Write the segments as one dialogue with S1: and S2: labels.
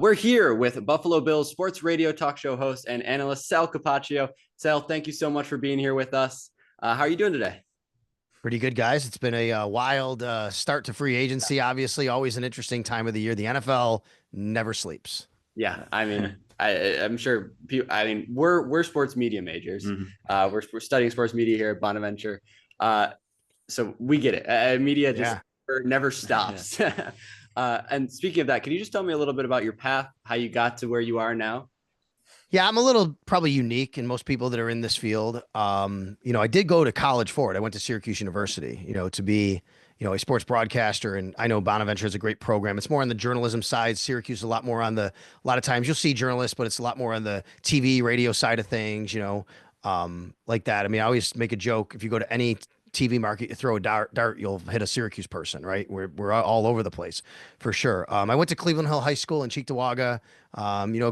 S1: We're here with Buffalo Bills sports radio talk show host and analyst Sal Capaccio. Sal, thank you so much for being here with us. How are you doing today?
S2: Pretty good, guys. It's been a wild start to free agency. Obviously, always an interesting time of the year. The NFL never sleeps.
S1: Yeah, I mean, I'm sure. We're sports media majors. We're studying sports media here at Bonaventure, so we get it. Media just never stops. And speaking of that, can you just tell me a little bit about your path, how you got to where you are now?
S2: Yeah, I'm a little probably unique in most people that are in this field. I did go to college for it. I went to Syracuse University, to be, a sports broadcaster. And I know Bonaventure is a great program. It's more on the journalism side. Syracuse is a lot more on a lot of times you'll see journalists, but it's a lot more on the TV, radio side of things, like that. I mean, I always make a joke. If you go to any TV market, you throw a dart, you'll hit a Syracuse person, right? We're all over the place for sure. I went to Cleveland Hill High School in Cheektowaga.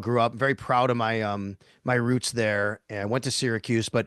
S2: Grew up very proud of my roots there, and went to Syracuse. But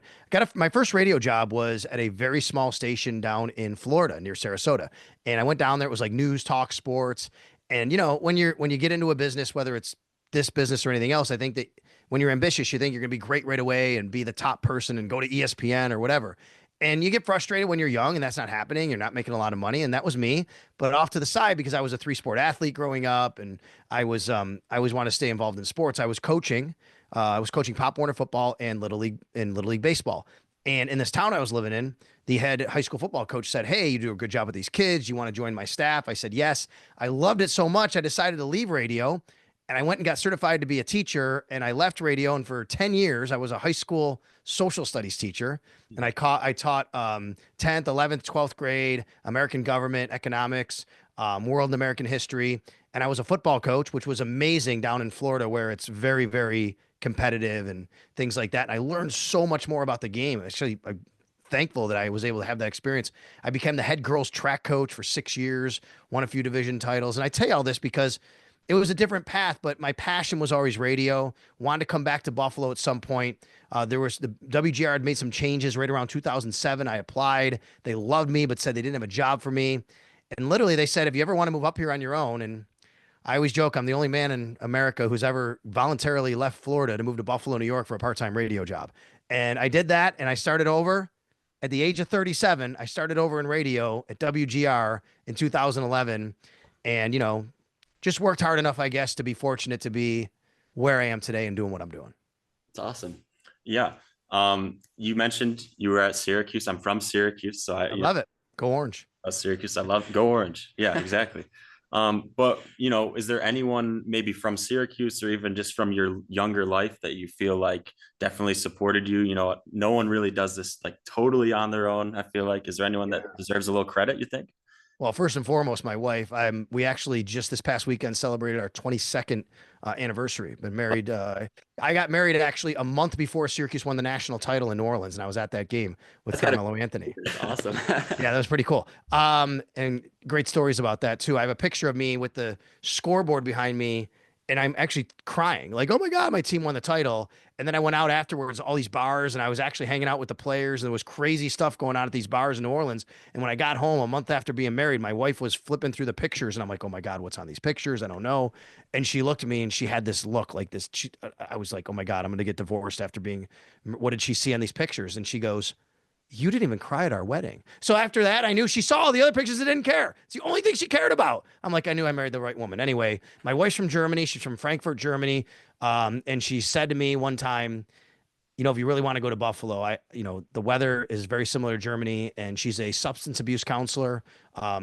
S2: my first radio job was at a very small station down in Florida near Sarasota. And I went down there. It was like news, talk, sports. And when you get into a business, whether it's this business or anything else, I think that when you're ambitious, you think you're going to be great right away and be the top person and go to ESPN or whatever. And you get frustrated when you're young and that's not happening. You're not making a lot of money. And that was me, but off to the side, because I was a 3-sport athlete growing up, and I always want to stay involved in sports. I was coaching Pop Warner football and Little League baseball. And in this town I was living in, the head high school football coach said, "Hey, you do a good job with these kids. You want to join my staff?" I said, "Yes." I loved it so much, I decided to leave radio, and I went and got certified to be a teacher, and I left radio. And for 10 years, I was a high school social studies teacher. And I taught 10th, 11th, 12th grade, American government, economics, world and American history. And I was a football coach, which was amazing down in Florida, where it's very, very competitive and things like that. And I learned so much more about the game. Actually, I'm thankful that I was able to have that experience. I became the head girls track coach for 6 years, won a few division titles. And I tell you all this because it was a different path, but my passion was always radio. Wanted to come back to Buffalo at some point. The WGR had made some changes right around 2007. I applied. They loved me, but said they didn't have a job for me. And literally they said, "If you ever want to move up here on your own," and I always joke, I'm the only man in America who's ever voluntarily left Florida to move to Buffalo, New York for a part-time radio job. And I did that, and I started over at the age of 37. I started over in radio at WGR in 2011. And, just worked hard enough, I guess, to be fortunate to be where I am today and doing what I'm doing.
S1: It's awesome.
S3: Yeah. You mentioned you were at Syracuse. I'm from Syracuse, so I
S2: love it. Go Orange.
S3: Syracuse. I love Go Orange. Yeah, exactly. But is there anyone maybe from Syracuse or even just from your younger life that you feel like definitely supported you? No one really does this like totally on their own. I feel like, is there anyone that deserves a little credit, you think?
S2: Well, first and foremost, my wife. We actually just this past weekend celebrated our 22nd anniversary. Been married. I got married actually a month before Syracuse won the national title in New Orleans, and I was at that game with Carmelo Anthony.
S1: Awesome.
S2: Yeah, that was pretty cool. And great stories about that too. I have a picture of me with the scoreboard behind me, and I'm actually crying, like, "Oh my God, my team won the title." And then I went out afterwards, all these bars, and I was actually hanging out with the players, and there was crazy stuff going on at these bars in New Orleans. And when I got home a month after being married, my wife was flipping through the pictures, and I'm like, "Oh my God, what's on these pictures? I don't know." And she looked at me, and she had this look like this. I was like, "Oh my God, I'm going to get divorced after being," what did she see on these pictures? And she goes, "You didn't even cry at our wedding." So after that, I knew she saw all the other pictures and didn't care. It's the only thing she cared about. I'm like, I knew I married the right woman. Anyway, my wife's from Germany. She's from Frankfurt, Germany. And she said to me one time, "If you really want to go to Buffalo, the weather is very similar to Germany." And she's a substance abuse counselor.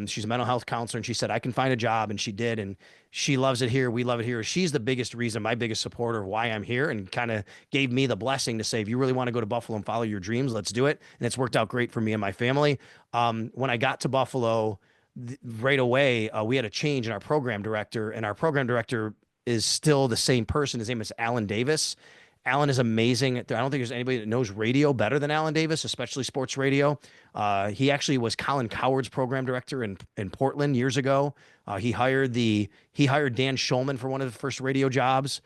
S2: She's a mental health counselor. And she said, "I can find a job." And she did. And she loves it here. We love it here. She's the biggest reason, my biggest supporter of why I'm here, and kind of gave me the blessing to say, "If you really want to go to Buffalo and follow your dreams, let's do it." And it's worked out great for me and my family. When I got to Buffalo right away, we had a change in our program director, and our program director is still the same person. His name is Alan Davis. Alan is amazing. I don't think there's anybody that knows radio better than Alan Davis, especially sports radio. He actually was Colin Cowherd's program director in Portland years ago. He hired Dan Schulman for one of the first radio jobs.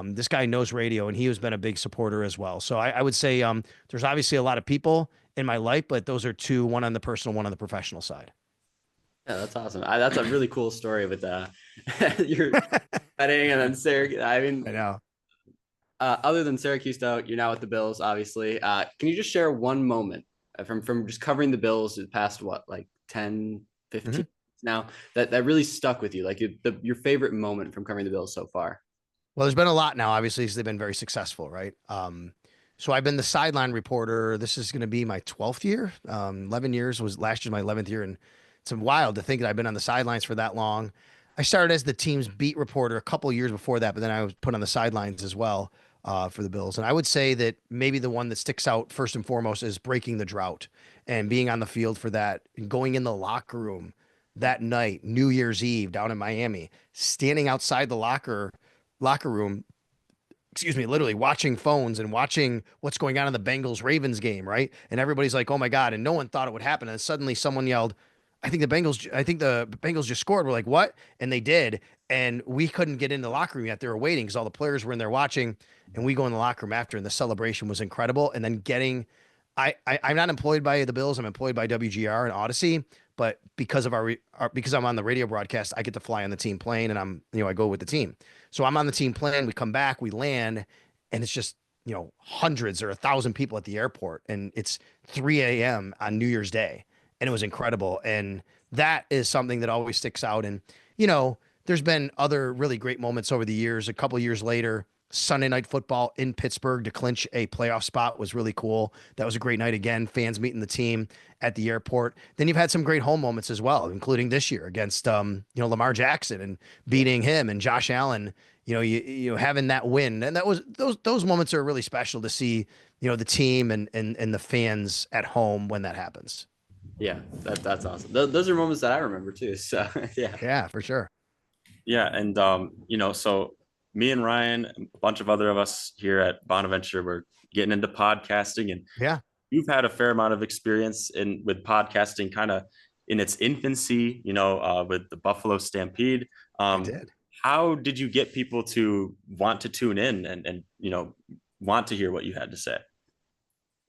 S2: This guy knows radio, and he has been a big supporter as well. So I would say there's obviously a lot of people in my life, but those are two, one on the personal, one on the professional side.
S1: Yeah, that's awesome. That's a really cool story with your Betting and then Syracuse. I mean,
S2: I know.
S1: Other than Syracuse, though, you're now with the Bills, obviously. Can you just share one moment from just covering the Bills the past what, like 10, 15 now that really stuck with you, like your favorite moment from covering the Bills so far?
S2: Well, there's been a lot now, obviously, because they've been very successful, right? So I've been the sideline reporter. This is going to be my 12th year. 11 years was last year, my 11th year. And it's wild to think that I've been on the sidelines for that long. I started as the team's beat reporter a couple of years before that, but then I was put on the sidelines as well for the Bills. And I would say that maybe the one that sticks out first and foremost is breaking the drought and being on the field for that and going in the locker room that night, New Year's Eve down in Miami, standing outside the locker room, excuse me, literally watching phones and watching what's going on in the Bengals Ravens game, right? And everybody's like, "Oh my God." And no one thought it would happen. And suddenly someone yelled, I think the Bengals just scored. We're like, "What?" And they did. And we couldn't get in the locker room yet. They were waiting because all the players were in there watching. And we go in the locker room after, and the celebration was incredible. And then I'm not employed by the Bills. I'm employed by WGR and Odyssey. But because of because I'm on the radio broadcast, I get to fly on the team plane, and I go with the team. So I'm on the team plane. We come back, we land, and it's just, hundreds or 1,000 people at the airport. And it's 3 a.m. on New Year's Day. And it was incredible. And that is something that always sticks out. And, there's been other really great moments over the years. A couple of years later, Sunday Night Football in Pittsburgh to clinch a playoff spot was really cool. That was a great night again. Fans meeting the team at the airport. Then you've had some great home moments as well, including this year against Lamar Jackson and beating him, and Josh Allen. You having that win, and that was those moments are really special to see. The team and the fans at home when that happens.
S1: Yeah, that's awesome. Those are moments that I remember too. So
S2: yeah, for sure.
S3: Yeah, and so me and Ryan, a bunch of other of us here at Bonaventure, we're getting into podcasting, and
S2: yeah,
S3: you've had a fair amount of experience with podcasting, kind of in its infancy, with the Buffalo Stampede.
S2: I did.
S3: How did you get people to want to tune in and want to hear what you had to say?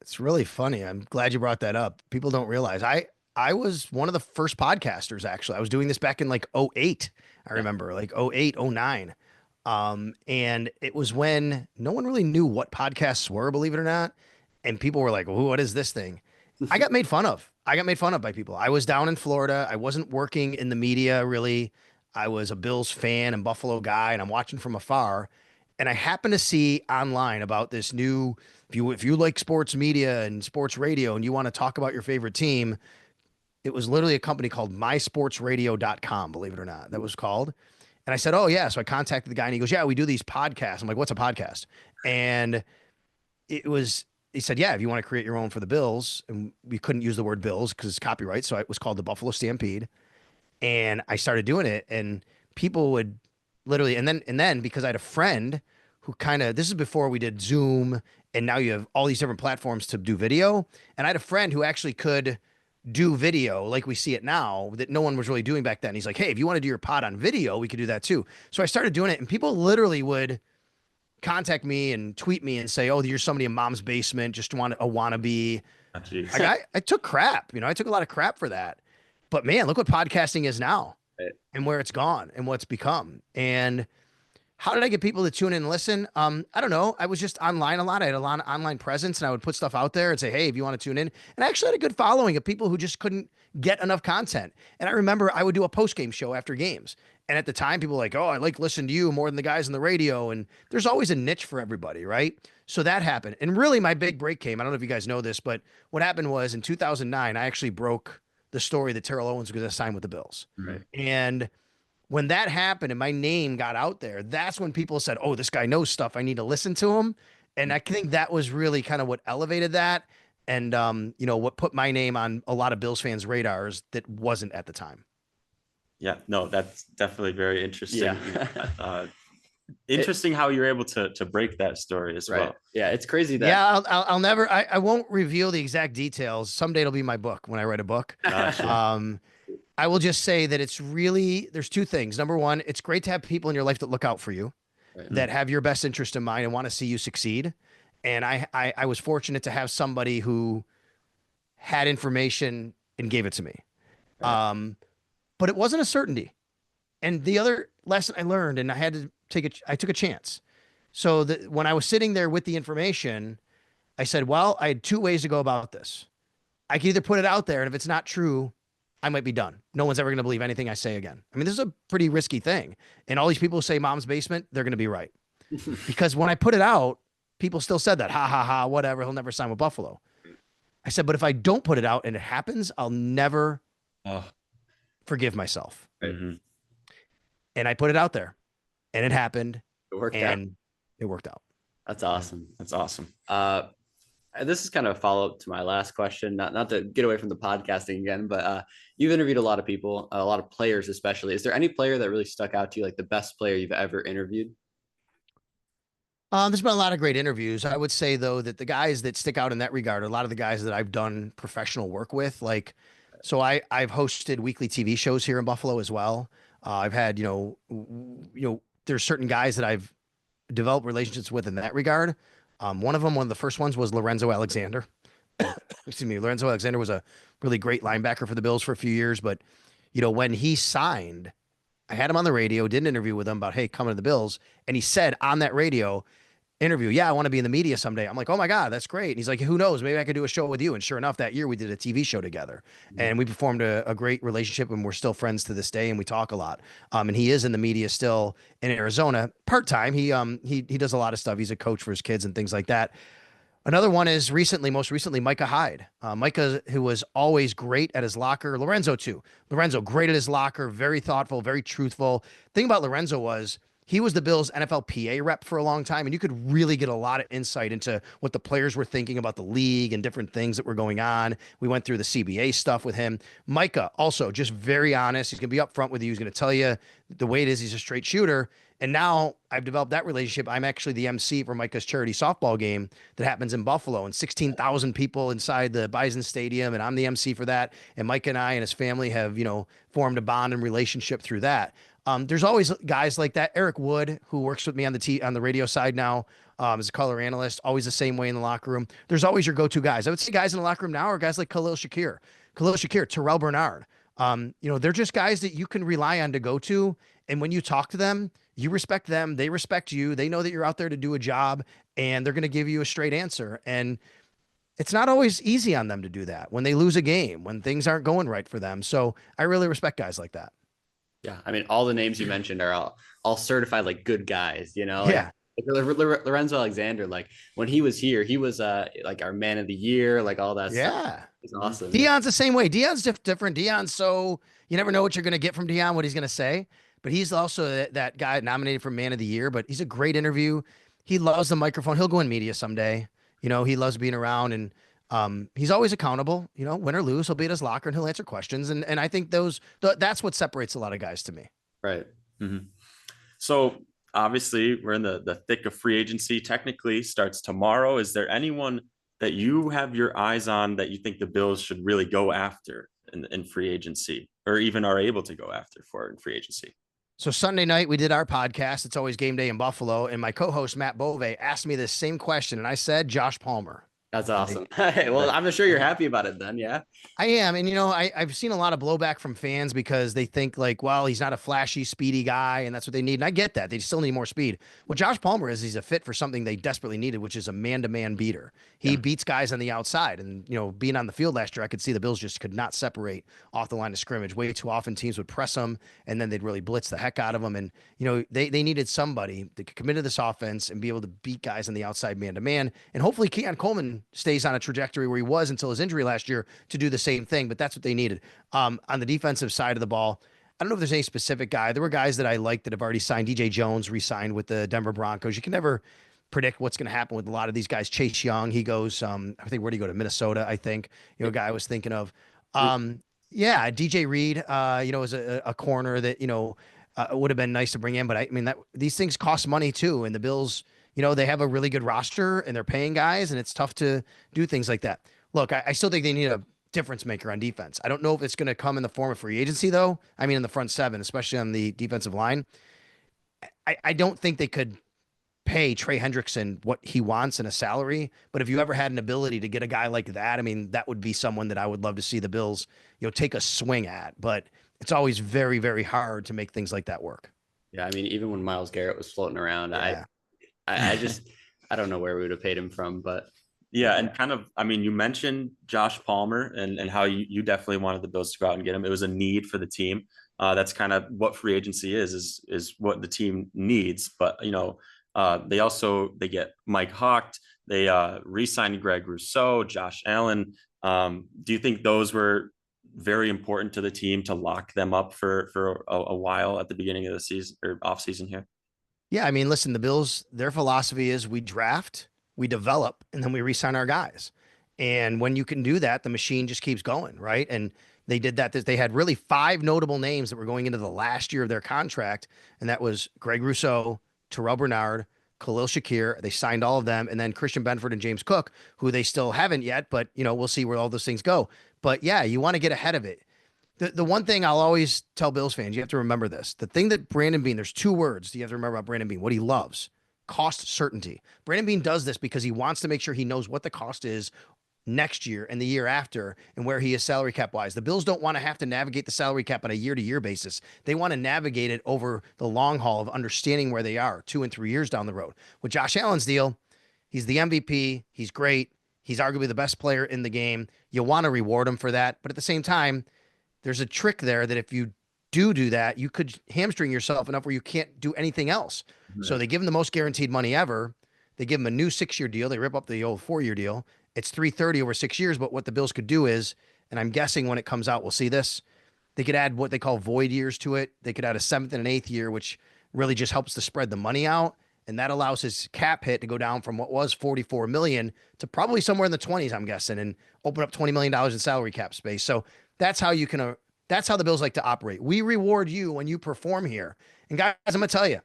S2: It's really funny. I'm glad you brought that up. People don't realize I was one of the first podcasters, actually. I was doing this back in like 08. I remember like 08, 09. And it was when no one really knew what podcasts were, believe it or not. And people were like, "Well, what is this thing?" I got made fun of. I got made fun of by people. I was down in Florida. I wasn't working in the media really. I was a Bills fan and Buffalo guy, and I'm watching from afar. And I happened to see online about this new, if you like sports media and sports radio and you want to talk about your favorite team, it was literally a company called mysportsradio.com, believe it or not, that was called. And I said, "Oh yeah." So I contacted the guy and he goes, "Yeah, we do these podcasts." I'm like, "What's a podcast?" And he said, "Yeah, if you want to create your own for the Bills." And we couldn't use the word Bills because it's copyright. So it was called the Buffalo Stampede. And I started doing it, and people would literally, and then because I had a friend who this is before we did Zoom, and now you have all these different platforms to do video. And I had a friend who actually could do video like we see it now that no one was really doing back then. He's like, "Hey, if you want to do your pod on video, we could do that too." So I started doing it, and people literally would contact me and tweet me and say, "Oh, you're somebody in mom's basement, just want a wannabe." I took crap, I took a lot of crap for that. But man, look what podcasting is now and where it's gone and what's become. And how did I get people to tune in and listen? I don't know. I was just online a lot. I had a lot of online presence, and I would put stuff out there and say, "Hey, if you want to tune in." And I actually had a good following of people who just couldn't get enough content. And I remember I would do a post-game show after games. And at the time, people were like, "Oh, I like listening to you more than the guys on the radio." And there's always a niche for everybody, right? So that happened. And really my big break came. I don't know if you guys know this, but what happened was in 2009, I actually broke the story that Terrell Owens was going to sign with the Bills.
S3: Right.
S2: And when that happened and my name got out there, that's when people said, "Oh, this guy knows stuff. I need to listen to him." And I think that was really kind of what elevated that. And, what put my name on a lot of Bills fans' radars that wasn't at the time.
S3: Yeah, no, that's definitely very interesting.
S1: Yeah.
S3: Interesting how you're able to break that story as well.
S1: Yeah, it's crazy that.
S2: Yeah, I'll never. I won't reveal the exact details. Someday it'll be my book when I write a book.
S3: Gotcha.
S2: I will just say that there's two things. Number one, it's great to have people in your life that look out for you, that have your best interest in mind and want to see you succeed. And I was fortunate to have somebody who had information and gave it to me. But it wasn't a certainty. And the other lesson I learned, and I had to I took a chance. So that when I was sitting there with the information, I said, well, I had two ways to go about this. I can either put it out there, and if it's not true, I might be done. No one's ever going to believe anything I say again. I mean, this is a pretty risky thing. And all these people who say mom's basement, they're going to be right. Because when I put it out, people still said that, ha, ha, ha, whatever. He'll never sign with Buffalo. I said, but if I don't put it out and it happens, I'll never forgive myself.
S3: Mm-hmm.
S2: And I put it out there, and it happened.
S1: It worked out.
S2: That's
S1: awesome.
S3: That's awesome.
S1: This is kind of a follow-up to my last question, not to get away from the podcasting again, but you've interviewed a lot of people, a lot of players especially. Is there any player that really stuck out to you, like the best player you've ever interviewed?
S2: There's been a lot of great interviews. I would say, though, that the guys that stick out in that regard are a lot of the guys that I've done professional work with. Like, so I've hosted weekly TV shows here in Buffalo as well. I've had, there's certain guys that I've developed relationships with in that regard. One of the first ones was Lorenzo Alexander. Excuse me. Lorenzo Alexander was a really great linebacker for the Bills for a few years. But, when he signed, I had him on the radio, did an interview with him about, hey, coming to the Bills. And he said on that radio interview, yeah, I want to be in the media someday. I'm like, oh my God, that's great. And he's like, who knows? Maybe I could do a show with you. And sure enough, that year we did a TV show together, and we performed a great relationship, and we're still friends to this day, and we talk a lot. And he is in the media still in Arizona, part-time. He does a lot of stuff. He's a coach for his kids and things like that. Another one is most recently, Micah Hyde. Micah, who was always great at his locker. Lorenzo too. Lorenzo, great at his locker, very thoughtful, very truthful. Thing about Lorenzo was, he was the Bills' NFL PA rep for a long time, and you could really get a lot of insight into what the players were thinking about the league and different things that were going on. We went through the CBA stuff with him. Micah, also just very honest. He's going to be upfront with you. He's going to tell you the way it is. He's a straight shooter. And now I've developed that relationship. I'm actually the MC for Micah's charity softball game that happens in Buffalo, and 16,000 people inside the Bison Stadium, and I'm the MC for that. And Micah and I and his family have, formed a bond and relationship through that. There's always guys like that. Eric Wood, who works with me on the radio side now, as a color analyst, always the same way in the locker room. There's always your go-to guys. I would say guys in the locker room now are guys like Khalil Shakir, Terrell Bernard. They're just guys that you can rely on to go to. And when you talk to them, you respect them. They respect you. They know that you're out there to do a job, and they're going to give you a straight answer. And it's not always easy on them to do that when they lose a game, when things aren't going right for them. So I really respect guys like that.
S1: Yeah. I mean, all the names you mentioned are all certified, like good guys,
S2: Yeah.
S1: Lorenzo Alexander, like when he was here, he was like our man of the year, like all that stuff. It's awesome.
S2: Deion's the same way. Deion's different. Deion's so you never know what you're going to get from Deion, what he's going to say. But he's also that guy nominated for man of the year. But he's a great interview. He loves the microphone. He'll go in media someday. He loves being around, and he's always accountable. Win or lose, he'll be at his locker and he'll answer questions. And I think that's what separates a lot of guys to me.
S1: Right.
S3: Mm-hmm. So obviously we're in the thick of free agency. Technically starts tomorrow. Is there anyone that you have your eyes on that you think the Bills should really go after in free agency, or even are able to go after in free agency?
S2: So Sunday night we did our podcast. It's always game day in Buffalo. And my co-host Matt Bove asked me this same question. And I said, Josh Palmer.
S1: That's awesome. Well, I'm sure you're happy about it then. Yeah,
S2: I am. And, I've seen a lot of blowback from fans because they think like, well, he's not a flashy, speedy guy. And that's what they need. And I get that. They still need more speed. What Josh Palmer is, he's a fit for something they desperately needed, which is a man-to-man beater. He beats guys on the outside. And, being on the field last year, I could see the Bills just could not separate off the line of scrimmage. Way too often teams would press them, and then they'd really blitz the heck out of them. And, they needed somebody that could commit to this offense and be able to beat guys on the outside man-to-man. And hopefully Keon Coleman stays on a trajectory where he was until his injury last year to do the same thing, but that's what they needed. On the defensive side of the ball, I don't know if there's any specific guy. There were guys that I liked that have already signed. DJ Jones re-signed with the Denver Broncos. You can never predict what's going to happen with a lot of these guys. Chase Young, he goes, I think, where'd he go? To Minnesota, I think. A guy I was thinking of. DJ Reed, is a corner that, would have been nice to bring in, but these things cost money too. And the Bills, they have a really good roster and they're paying guys, and it's tough to do things like that. Look, I still think they need a difference maker on defense. I don't know if it's going to come in the form of free agency, though. I mean, in the front seven, especially on the defensive line. I don't think they could pay Trey Hendrickson what he wants in a salary. But if you ever had an ability to get a guy like that, that would be someone that I would love to see the Bills, take a swing at. But it's always very, very hard to make things like that work.
S1: Yeah, I mean, even when Myles Garrett was floating around,
S2: Yeah.
S1: I just I don't know where we would have paid him from, but
S3: Yeah, and kind of, I mean, you mentioned Josh Palmer and how you definitely wanted the Bills to go out and get him. It was a need for the team. That's kind of what free agency is what the team needs. But they get Mike Hawk. They re-signed Greg Rousseau, Josh Allen. Do you think those were very important to the team to lock them up for a while at the beginning of the season or off season here?
S2: Yeah, I mean, listen, the Bills, their philosophy is we draft, we develop, and then we re-sign our guys. And when you can do that, the machine just keeps going, right? And they did that. They had really five notable names that were going into the last year of their contract, and that was Greg Rousseau, Terrell Bernard, Khalil Shakir. They signed all of them, and then Christian Benford and James Cook, who they still haven't yet, but we'll see where all those things go. But yeah, you want to get ahead of it. The one thing I'll always tell Bills fans, you have to remember this. The thing that Brandon Beane, there's two words you have to remember about Brandon Beane, what he loves: cost certainty. Brandon Beane does this because he wants to make sure he knows what the cost is next year and the year after and where he is salary cap wise. The Bills don't want to have to navigate the salary cap on a year to year basis. They want to navigate it over the long haul of understanding where they are 2 and 3 years down the road. With Josh Allen's deal, he's the MVP. He's great. He's arguably the best player in the game. You want to reward him for that. But at the same time, there's a trick there that if you do that, you could hamstring yourself enough where you can't do anything else. Right. So they give him the most guaranteed money ever. They give him a new 6-year deal. They rip up the old 4-year deal. It's 330 over 6 years. But what the Bills could do is, and I'm guessing when it comes out, we'll see this. They could add what they call void years to it. They could add a 7th and an 8th year, which really just helps to spread the money out. And that allows his cap hit to go down from what was 44 million to probably somewhere in the 20s, I'm guessing, and open up $20 million in salary cap space. So that's how you can, that's how the Bills like to operate. We reward you when you perform here. And guys, I'm going to tell you,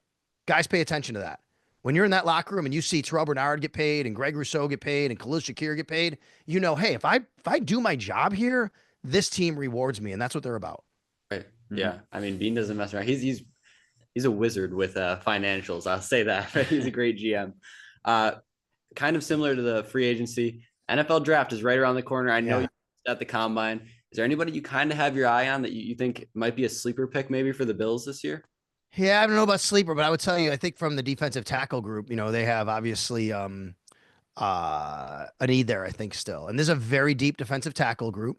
S2: guys, pay attention to that. When you're in that locker room and you see Terrell Bernard get paid and Greg Rousseau get paid and Khalil Shakir get paid, hey, if I do my job here, this team rewards me. And that's what they're about.
S1: Right. Mm-hmm. Yeah. I mean, Beane doesn't mess around. He's a wizard with financials. I'll say that. He's a great GM. Kind of similar to the free agency. NFL draft is right around the corner. I know you're at the combine. Is there anybody you kind of have your eye on that you think might be a sleeper pick maybe for the Bills this year?
S2: Yeah, I don't know about sleeper, but I would tell you, I think from the defensive tackle group, they have obviously a need there, I think, still. And there's a very deep defensive tackle group.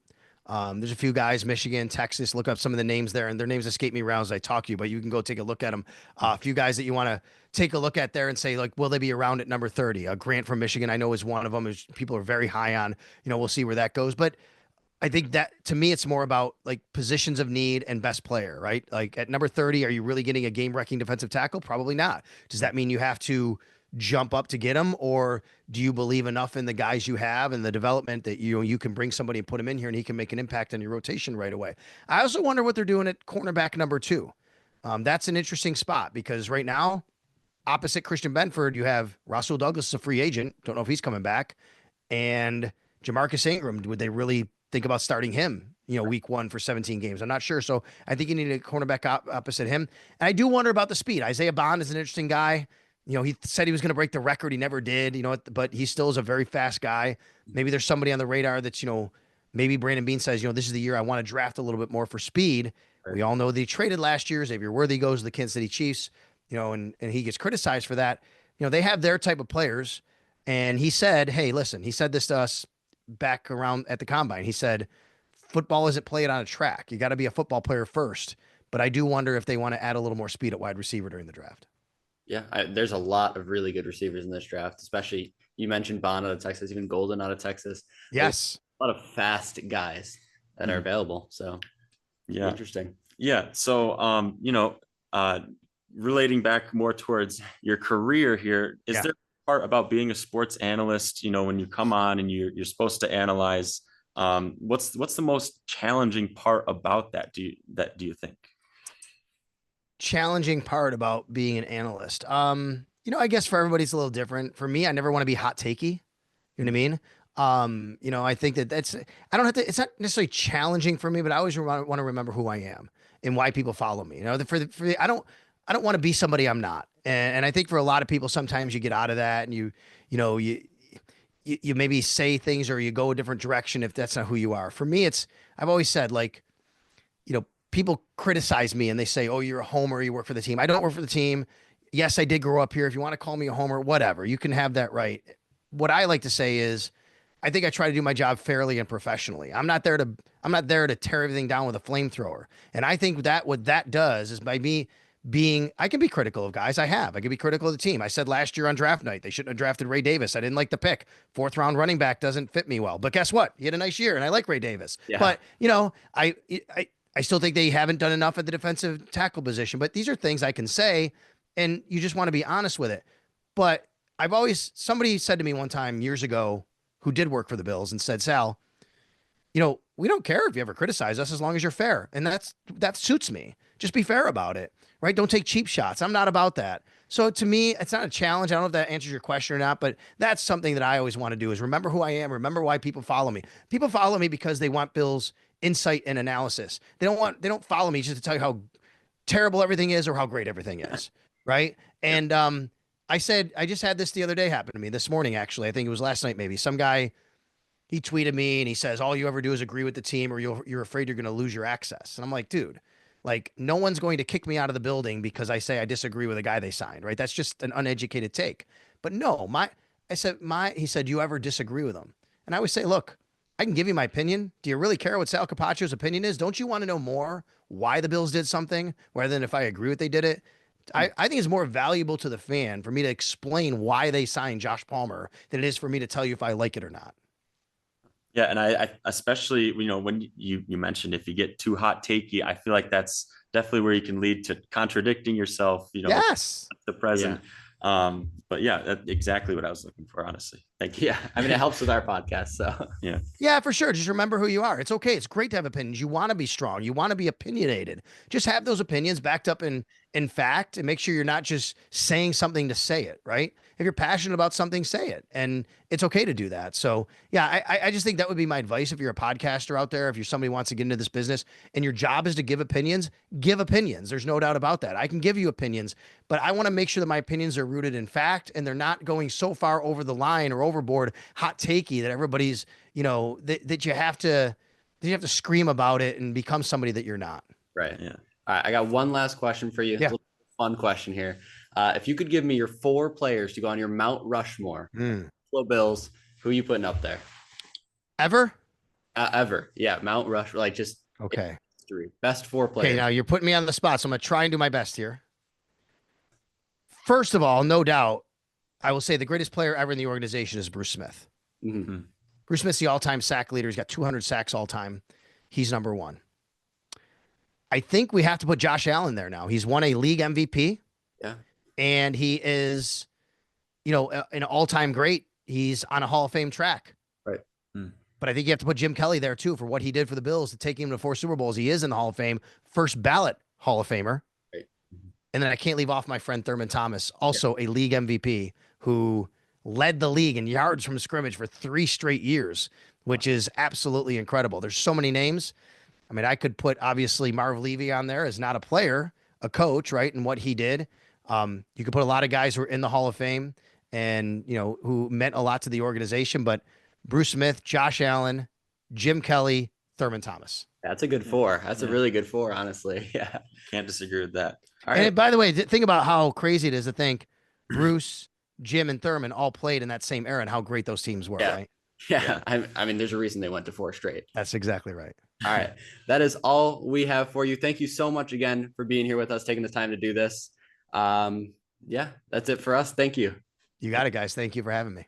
S2: There's a few guys, Michigan, Texas, look up some of the names there, and their names escape me around as I talk to you, but you can go take a look at them. A few guys that you want to take a look at there and say, like, will they be around at number 30? Grant from Michigan, I know, is one of them. People are very high on. We'll see where that goes. But I think that, to me, it's more about like positions of need and best player, right? Like at number 30, are you really getting a game-wrecking defensive tackle? Probably not. Does that mean you have to jump up to get him, or do you believe enough in the guys you have and the development that you can bring somebody and put him in here and he can make an impact on your rotation right away? I also wonder what they're doing at cornerback number 2. That's an interesting spot because right now, opposite Christian Benford, you have Russell Douglas, a free agent. Don't know if he's coming back, and Jamarcus Ingram. Would they really think about starting him, week 1 for 17 games? I'm not sure. So I think you need a cornerback opposite him. And I do wonder about the speed. Isaiah Bond is an interesting guy. He said he was going to break the record. He never did, but he still is a very fast guy. Maybe there's somebody on the radar that's, maybe Brandon Beane says, this is the year I want to draft a little bit more for speed. Right. We all know that he traded last year. Xavier Worthy goes to the Kansas City Chiefs, and he gets criticized for that. They have their type of players. And he said, hey, listen, he said this to us back around at the combine. He said, football isn't played on a track. You got to be a football player first. But I do wonder if they want to add a little more speed at wide receiver during the draft.
S1: Yeah, there's a lot of really good receivers in this draft, especially you mentioned Bond out of Texas, even Golden out of Texas.
S2: Yes.
S1: There's a lot of fast guys that are available. So
S3: yeah,
S1: interesting.
S3: Yeah. So, relating back more towards your career here, is there a part about being a sports analyst, when you come on and you're supposed to analyze, what's the most challenging part about that? Do you think?
S2: Challenging part about being an analyst. I guess for everybody's a little different. For me, I never want to be hot takey. You know what I mean? I think that's, I don't have to, it's not necessarily challenging for me, but I always want to remember who I am and why people follow me. I don't want to be somebody I'm not. And I think for a lot of people, sometimes you get out of that and you maybe say things or you go a different direction if that's not who you are. For me, I've always said, like, people criticize me and they say, oh, you're a homer, you work for the team. I don't work for the team. Yes, I did grow up here. If you want to call me a homer, whatever, you can have that right. What I like to say is, I think I try to do my job fairly and professionally. I'm not there to tear everything down with a flamethrower. And I think that what that does is by me being, I can be critical of guys. I can be critical of the team. I said last year on draft night, they shouldn't have drafted Ray Davis. I didn't like the pick. 4th round running back doesn't fit me well, but guess what? He had a nice year and I like Ray Davis, but I still think they haven't done enough at the defensive tackle position, but these are things I can say and you just want to be honest with it. But somebody said to me one time years ago, who did work for the Bills, and said, Sal, we don't care if you ever criticize us as long as you're fair. And that suits me. Just be fair about it, right? Don't take cheap shots. I'm not about that. So to me, it's not a challenge. I don't know if that answers your question or not, but that's something that I always want to do is remember who I am. Remember why people follow me. People follow me because they want Bill's insight and analysis. They don't follow me just to tell you how terrible everything is or how great everything is. Right. And, I just had this the other day happen to me this morning, actually. I think it was last night, maybe. Some guy, he tweeted me and he says, all you ever do is agree with the team or you're afraid you're going to lose your access. And I'm like, dude, like no one's going to kick me out of the building because I say I disagree with a guy they signed, right? That's just an uneducated take. But no, he said, you ever disagree with him? And I always say, look, I can give you my opinion. Do you really care what Sal Capaccio's opinion is? Don't you want to know more why the Bills did something rather than if I agree with they did it? I think it's more valuable to the fan for me to explain why they signed Josh Palmer than it is for me to tell you if I like it or not.
S3: Yeah. And I especially, when you mentioned if you get too hot takey, I feel like that's definitely where you can lead to contradicting yourself,
S2: Yes.
S3: the present. But yeah, that's exactly what I was looking for, honestly. Thank you.
S1: Yeah. I mean, it helps with our podcast. So
S2: yeah, for sure. Just remember who you are. It's okay. It's great to have opinions. You want to be strong. You want to be opinionated. Just have those opinions backed up in fact, and make sure you're not just saying something to say it, right? If you're passionate about something, say it. And it's okay to do that. So yeah, I just think that would be my advice. If you're a podcaster out there, if you're somebody who wants to get into this business and your job is to give opinions, give opinions. There's no doubt about that. I can give you opinions, but I want to make sure that my opinions are rooted in fact and they're not going so far over the line or overboard, hot takey that everybody's, that you have to scream about it and become somebody that you're not.
S1: Right. Yeah. All right. I got one last question for you.
S2: Yeah.
S1: Fun question here. If you could give me your 4 players to go on your Mount Rushmore, Buffalo Bills, who are you putting up there?
S2: Ever?
S1: Ever. Yeah. Mount Rushmore. Like just
S2: okay.
S1: History. Best 4 players.
S2: Okay. Now you're putting me on the spot. So I'm going to try and do my best here. First of all, no doubt, I will say the greatest player ever in the organization is Bruce Smith.
S1: Mm-hmm.
S2: Bruce Smith's the all-time sack leader. He's got 200 sacks all time. He's number 1. I think we have to put Josh Allen there now. He's won a league MVP.
S1: Yeah.
S2: And he is, an all-time great. He's on a Hall of Fame track.
S1: Right.
S2: But I think you have to put Jim Kelly there too for what he did for the Bills to take him to 4 Super Bowls. He is in the Hall of Fame, first ballot Hall of Famer.
S1: Right.
S2: And then I can't leave off my friend Thurman Thomas, also a league MVP who led the league in yards from scrimmage for 3 straight years, which is absolutely incredible. There's so many names. I mean, I could put obviously Marv Levy on there as not a player, a coach, right? And what he did. You could put a lot of guys who are in the Hall of Fame and, who meant a lot to the organization, but Bruce Smith, Josh Allen, Jim Kelly, Thurman Thomas.
S1: That's a good 4. That's a really good 4, honestly. Yeah.
S3: Can't disagree with that.
S1: All right.
S2: And by the way, think about how crazy it is to think Bruce, Jim, and Thurman all played in that same era and how great those teams were, right?
S1: Yeah. I mean, there's a reason they went to 4 straight.
S2: That's exactly right.
S1: All right. That is all we have for you. Thank you so much again for being here with us, taking the time to do this. Yeah, that's it for us. Thank you.
S2: You got it, guys. Thank you for having me.